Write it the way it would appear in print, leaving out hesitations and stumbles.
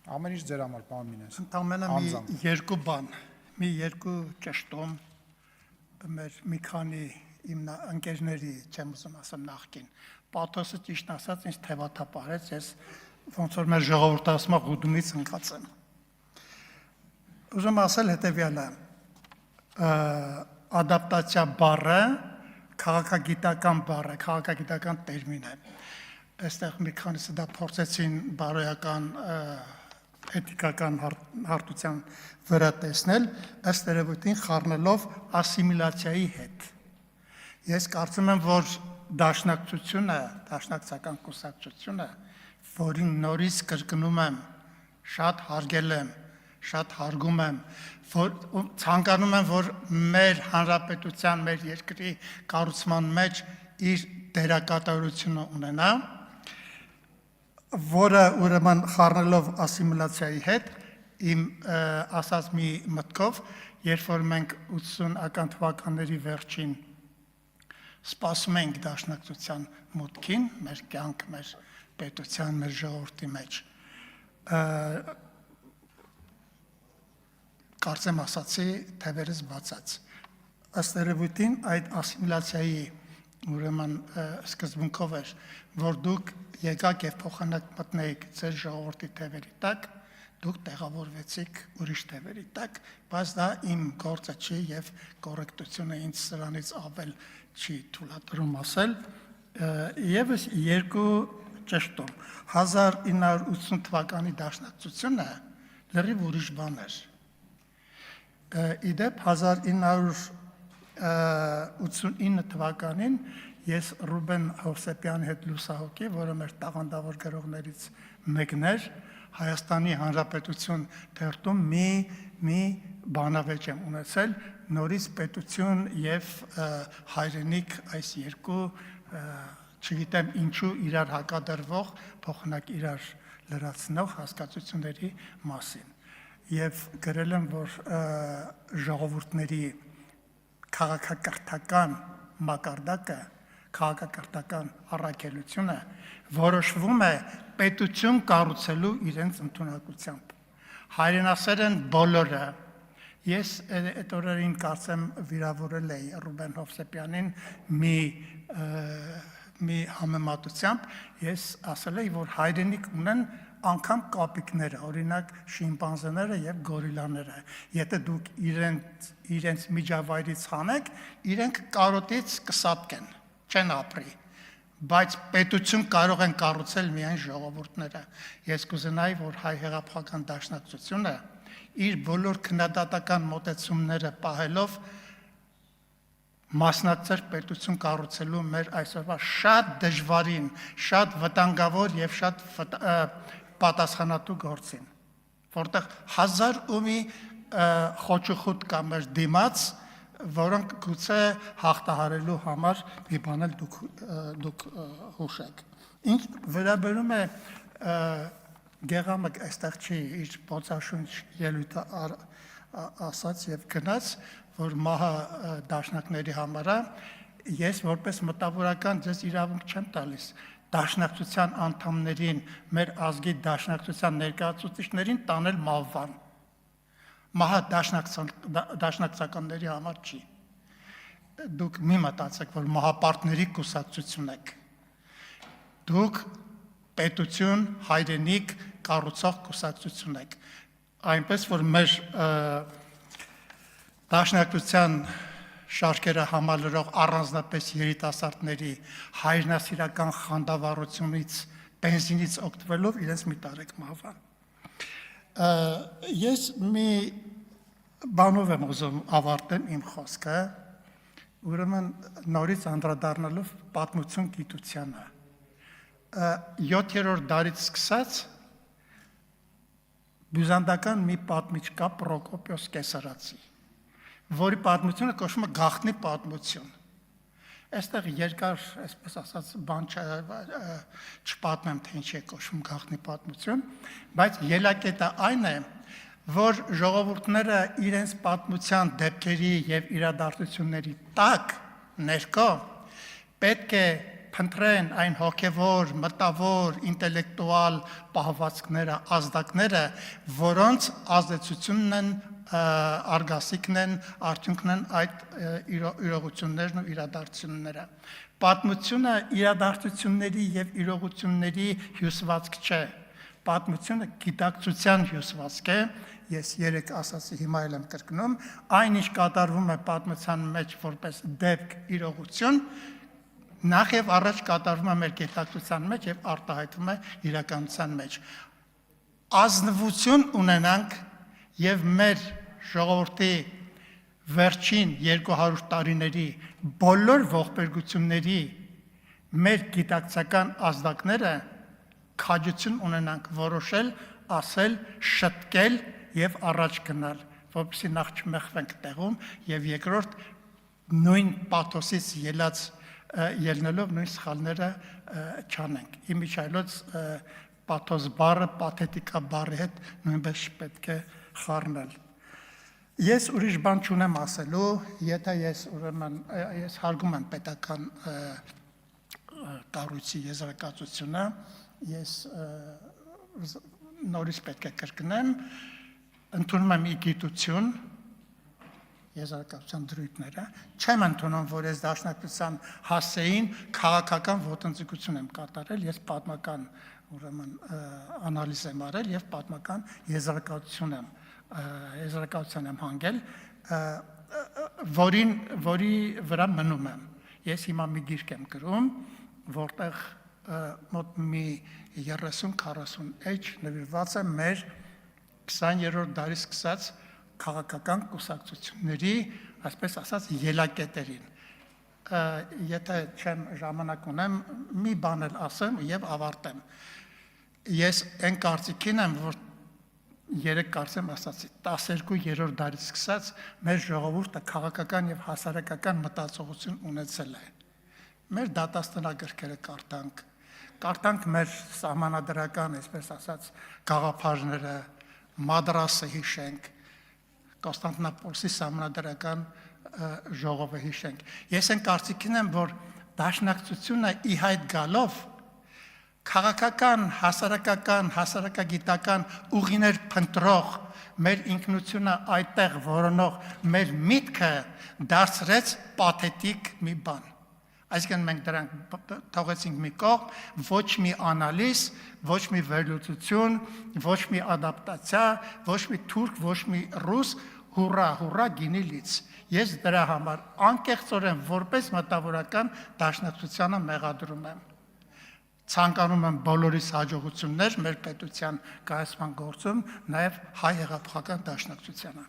Ամեն ինչ ձեր համար, պարոն Մինաս։ Ընդամենը մի երկու բան, մի երկու ճշտում մեր մի քանի իմ ընկերների, չեմ ուզում ասեմ նախկին, պաթոսը ճիշտ ասած ինձ թևաթափարեց, ես ոնց որ մեր ժողովուրդը ասում է գուդումից ընկած եմ։ Ուզում ասել հետևյալը, ադապտացիա բառը քաղաքագիտական բառ է, քաղաքագիտական տերմին է։ Այստեղ մի քանիսը դա փորձեցին բարոյական էթիկական հարթության վրա տեսնել, ըստ երևույթին խառնելով ասիմիլյացիայի հետ։ Ես կարծում եմ, որ դաշնակցությունը, դաշնակցական կուսակցությունը, որին նորից կրկնում եմ, շատ հարգել եմ, շատ հարգում եմ, որ ցանկանում եմ, որ մեր հանրապետության, մեր երկրի կառուցման մեջ իր դերակատարությունը ունենա, որը ուրեմն խառնելով ասիմիլյացիայի հետ, իմ ասած մի մտքով, երբ որ մենք 80-ական թվականների վերջին սպասում ենք դաշնակցության մուտքին, մեր կյանք, մեր պետության, մեր ժողովրդի մեջ, կարծեմ ասացի թևերս բացած։ Ըստ երևույթին այդ ասիմիլյացիայի ուրեմն սկզբունքով էր, որ դուք եկաք եւ փոխանակ մտնեիք ձեր ժողովրդի թևերի տակ, դուք տեղավորվեցիք ուրիշ թևերի տակ, բայց դա իմ գործը չի եւ կոռեկտությունը ինձ սրանից ավել չի թույլատրում ասել։ Եվս երկու ճշտում 1980 թվականի դաշնակցությունը լրիվ ուրիշ բան էր։ Իդեպ 1989 թվականին ես Ռուբեն Հովսեփյանի հետ լուսահոգի, որը մեր տաղանդավոր գրողներից մեկն էր, Հայաստանի Հանրապետություն թերթում մի բանավեճ եմ ունեցել, նորից պետություն եւ հայրենիք այս երկու, չգիտեմ ինչու իրար հակադրվող, փոխանակ իրար լրացնող հասկացությունների մասին։ Եվ գրել եմ, որ ժողովուրդների քաղաքակրթական մակարդակը, քաղաքակրթական առաքելությունը որոշվում է պետություն կառուցելու իրենց ընդունակությամբ։ Հայրենասեր են բոլորը։ Ես այդ օրերին կարծեմ վիրավորել էի Ռուբեն Հովսեփյանին մի համեմատությամբ, ես ասել էի, որ հայրենիք ունեն անգամ կապիկները, օրինակ շիմպանզեները եւ գորիլաները, եթե դուք իրենց միջավայրից հանեք, իրենք կարոտից կսապկեն, չեն ապրի, բայց պետություն կարող են կառուցել միայն ժողովուրդները։ Ես կուզենայի, որ հայ հեղափոխական դաշնակցությունը իր բոլոր քննադատական մոտեցումները պահելով մասնակցեր պետություն կառուցելու մեր այսօրվա շատ դժվարին, շատ վտանգավոր եւ շատ պատասխանատու գործին, որտեղ հազար ու մի խոչուխուտ կա մեր դիմաց, որոնք գուցե հաղթահարելու համար մի բան էլ դուք հուշեք։ Ինչ վերաբերում է Գեղամը այստեղ չի իր փոցաշունչ ելույթը ասաց եւ գնաց, որ մահը դաշնակների համար է, ես որպես մտավորական ձեզ իրավունք չեմ տալիս դաշնակցության անդամներին, մեր ազգի դաշնակցության ներկայացուցիչներին տանել մահվան։ Մահը դաշնակցականների համար չի։ Դուք մի մտածեք, որ մահապարտների կուսակցություն եք։ Դուք պետություն, հայրենիք կառուցող կուսակցություն եք։ Այնպես, որ մեր դաշնակցության շարքերը համալրող առանձնապես երիտասարդների հայրենասիրական խանդավառությունից, բենզինից օգտվելով իրենց մի տարեք մահվան։ Ես մի բանով եմ ուզում ավարտեմ իմ խոսքը, ուրեմն նորից անդրադառնալով պատմություն գիտությանը։ 7-րդ դարից սկսած բյուզանդական մի պատմիչ կա Պրոկոպիոս Կեսարացի, որի պատմությունը կոչվում է գաղտնի պատմություն։ Այստեղ երկար, այսպես ասած, բան չպատմեմ, թե ինչի է կոչվում գաղտնի պատմություն, բայց ելակետը այն է, որ ժողովուրդները իրենց պատմության դեպքերի եւ իրադարձությունների տակ ներքո պետք է փնտրեն այն հոգևոր, մտավոր, ինտելեկտուալ պահվածքները, ազդակները, որոնց ազդեցությունն են արգասիքն են, արդյունքն են այդ իրողություններն ու իրադարձությունները։ Պատմությունը իրադարձությունների եւ իրողությունների հյուսվածք չէ։ Պատմությունը գիտակցության հյուսվածք է, ես երեք ասացի, հիմա էլ եմ կրկնում, այն ինչ կատարվում է պատմության մեջ որպես դեպք իրողություն, նախ եւ առաջ կատարվում է մեր գիտակցության մեջ եւ արտահայտվում է իրականության մեջ։ Ազնվություն ունենանք եւ մեր ժողովրդի վերջին 200 տարիների բոլոր ողբերգությունների մեր գիտակցական ազդակները քաջություն ունենանք որոշել, ասել, շտկել եւ առաջ գնալ, որպեսզի նախ չմեղվենք տեղում եւ երկրորդ նույն պաթոսից ելնելով նույն սխալները չանենք։ Իմիջայլոց պաթոս բառը պաթետիկա բառի հետ նույնպես պետք է խառնել։ Ես ուրիշ բան չունեմ ասելու, եթե ես հարգում եմ պետական կառույցի եզրակացությունը, ես նորից պետք է կրկնեմ, ընդունում եմ ի գիտություն եզրակացության դրույթները, չեմ ընդունում, որ ես Դաշնակցության հասցեին քաղաքական ոտնձգություն եմ կատարել, ես պատմական անալիզ եմ արել եւ պատմական եզրակացություն եմ հանգել, որի վրա մնում եմ։ Ես հիմա մի գիրք եմ գրում, որտեղ մոտ մի 30-40 էջ նվիրված է մեր 20-րդ դարի սկսած քաղաքական կուսակցությունների, այսպես ասած, ելակետերին։ Եթե չեմ ժամանակ ունեմ, մի բան էլ ասեմ եւ ավարտեմ։ Ես այն կարծիքին եմ, որ երեք կարծեմ ասացի, 12-րդ դարից սկսած մեր ժողովուրդը քաղաքական եւ հասարակական մտածողություն ունեցել է։ Մեր դատաստանագրքերը կարդանք մեր սահմանադրական, այսպես ասած, գաղափարները, Մադրասը հիշենք, Կոստանդնուպոլսի սահմանադրական ժողովը հիշենք։ Ես այն կարծիքին եմ, որ Դաշնակցությունը ի հայտ գալով քաղաքական, հասարակական, հասարակագիտական ուղիներ փնտրող մեր ինքնությունը այդտեղ որոնող մեր միտքը դարձրեց պաթետիկ մի բան։ Այսինքն մենք դրանք թողեցինք մի կողմ, ոչ մի անալիզ, ոչ մի վերլուծություն, ոչ մի ադապտացիա, ոչ մի թուրք, ոչ մի ռուս, հուրա գինի լից։ Ես դրա համար անկեղծորեն որպես մտավորական Դաշնակցությանը մեղադրում եմ։ Ցանկանում եմ բոլորիս հաջողություններ մեր պետության կայացման գործում, նաև հայ հեղափոխական Դաշնակցությանը։